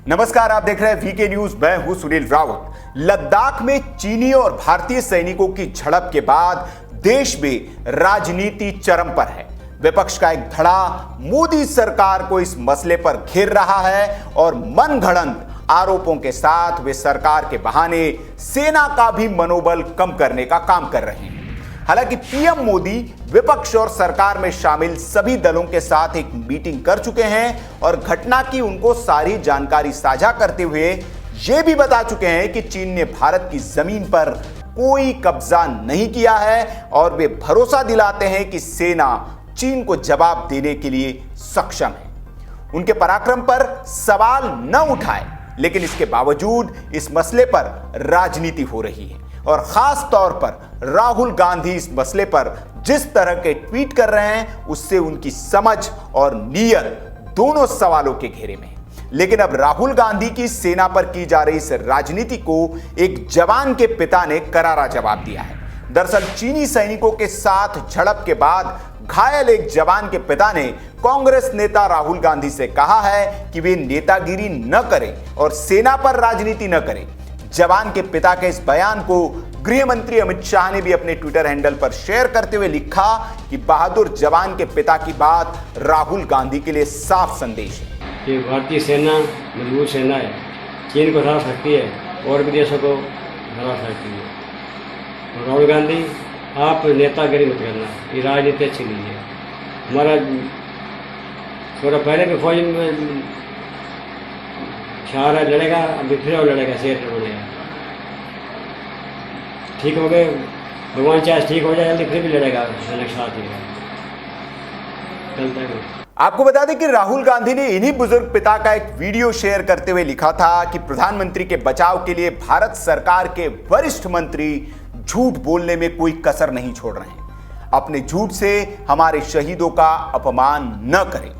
नमस्कार, आप देख रहे हैं वीके न्यूज। मैं हूं सुनील रावत। लद्दाख में चीनी और भारतीय सैनिकों की झड़प के बाद देश में राजनीति चरम पर है। विपक्ष का एक धड़ा मोदी सरकार को इस मसले पर घेर रहा है और मनगढ़ंत आरोपों के साथ वे सरकार के बहाने सेना का भी मनोबल कम करने का काम कर रहे हैं। हालांकि पीएम मोदी विपक्ष और सरकार में शामिल सभी दलों के साथ एक मीटिंग कर चुके हैं और घटना की उनको सारी जानकारी साझा करते हुए यह भी बता चुके हैं कि चीन ने भारत की जमीन पर कोई कब्जा नहीं किया है और वे भरोसा दिलाते हैं कि सेना चीन को जवाब देने के लिए सक्षम है। उनके पराक्रम पर सवाल न उठाए, लेकिन इसके बावजूद इस मसले पर राजनीति हो रही है और खास तौर पर राहुल गांधी इस मसले पर जिस तरह के ट्वीट कर रहे हैं उससे उनकी समझ और नीयत दोनों सवालों के घेरे में है। लेकिन अब राहुल गांधी की सेना पर की जा रही इस राजनीति को एक जवान के पिता ने करारा जवाब दिया है। दरअसल चीनी सैनिकों के साथ झड़प के बाद घायल एक जवान के पिता ने कांग्रेस नेता राहुल गांधी से कहा है कि वे नेतागिरी न करें और सेना पर राजनीति न करें। जवान के पिता के इस बयान को गृह मंत्री अमित शाह ने भी अपने ट्विटर हैंडल पर शेयर करते हुए लिखा कि बहादुर जवान के पिता की बात राहुल गांधी के लिए साफ संदेश है कि भारतीय सेना मजबूत सेना है, चीन को हरा सकती है और भी देशों को हरा सकती है। और राहुल गांधी, आप नेतागिरी मत करना, ये राजनीति अच्छी नहीं है। हमारा थोड़ा पहले भी फौज में शाह लड़ेगा, अभी फिर और लड़ेगा, शेर बनेगा। ठीक हो गए, भगवान चाहे ठीक हो जाए जल्दी, फिर भी लड़ेगा साथ ही चलता है। आपको बता दें कि राहुल गांधी ने इन्हीं बुजुर्ग पिता का एक वीडियो शेयर करते हुए लिखा था कि प्रधानमंत्री के बचाव के लिए भारत सरकार के वरिष्ठ मंत्री झूठ बोलने में कोई कसर नहीं छोड़ रहे हैं। अपने झूठ से हमारे शहीदों का अपमान न करें।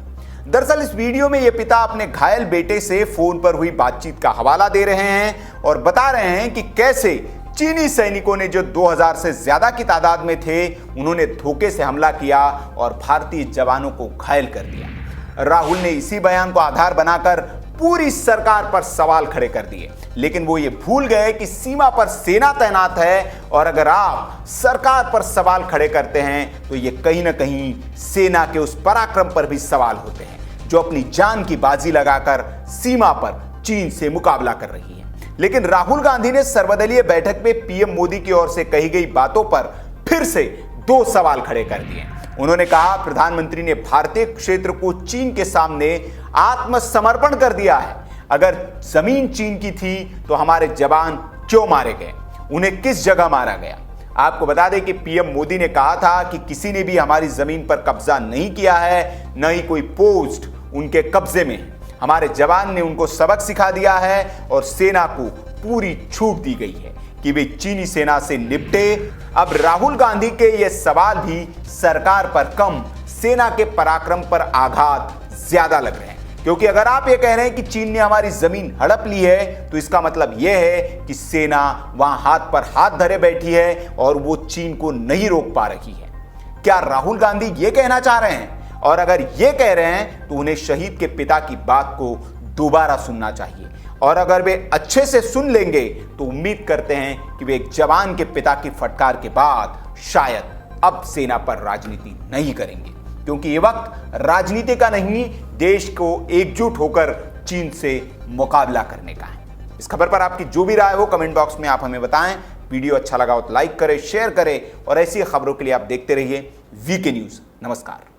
दरअसल इस वीडियो में ये पिता अपने घायल बेटे से फोन पर हुई बातचीत का हवाला दे रहे हैं और बता रहे हैं कि कैसे चीनी सैनिकों ने जो 2000 से ज्यादा की तादाद में थे, उन्होंने धोखे से हमला किया और भारतीय जवानों को घायल कर दिया। राहुल ने इसी बयान को आधार बनाकर पूरी सरकार पर सवाल खड़े कर दिए, लेकिन वो ये भूल गए कि सीमा पर सेना तैनात है और अगर आप सरकार पर सवाल खड़े करते हैं तो ये कहीं ना कहीं सेना के उस पराक्रम पर भी सवाल होते हैं जो अपनी जान की बाजी लगाकर सीमा पर चीन से मुकाबला कर रही है। लेकिन राहुल गांधी ने सर्वदलीय बैठक में पीएम मोदी की ओर से कही गई बातों पर फिर से दो सवाल खड़े कर दिए। उन्होंने कहा प्रधानमंत्री ने भारतीय क्षेत्र को चीन के सामने आत्मसमर्पण कर दिया है। अगर जमीन चीन की थी तो हमारे जवान क्यों मारे गए, उन्हें किस जगह मारा गया। आपको बता दें कि पीएम मोदी ने कहा था कि किसी ने भी हमारी जमीन पर कब्जा नहीं किया है, न ही कोई पोस्ट उनके कब्जे में है। हमारे जवान ने उनको सबक सिखा दिया है और सेना को पूरी छूट दी गई है कि वे चीनी सेना से निपटे। अब राहुल गांधी के ये सवाल भी सरकार पर कम, सेना के पराक्रम पर आघात ज्यादा लग रहे हैं, क्योंकि अगर आप ये कह रहे हैं कि चीन ने हमारी जमीन हड़प ली है तो इसका मतलब यह है कि सेना वहां हाथ पर हाथ धरे बैठी है और वो चीन को नहीं रोक पा रही है। क्या राहुल गांधी ये कहना चाह रहे हैं? और अगर ये कह रहे हैं तो उन्हें शहीद के पिता की बात को दोबारा सुनना चाहिए और अगर वे अच्छे से सुन लेंगे तो उम्मीद करते हैं कि वे एक जवान के पिता की फटकार के बाद शायद अब सेना पर राजनीति नहीं करेंगे, क्योंकि ये वक्त राजनीति का नहीं, देश को एकजुट होकर चीन से मुकाबला करने का है। इस खबर पर आपकी जो भी राय हो कमेंट बॉक्स में आप हमें बताएं। वीडियो अच्छा लगा हो तो लाइक करें, शेयर करें और ऐसी खबरों के लिए आप देखते रहिए वीके न्यूज। नमस्कार।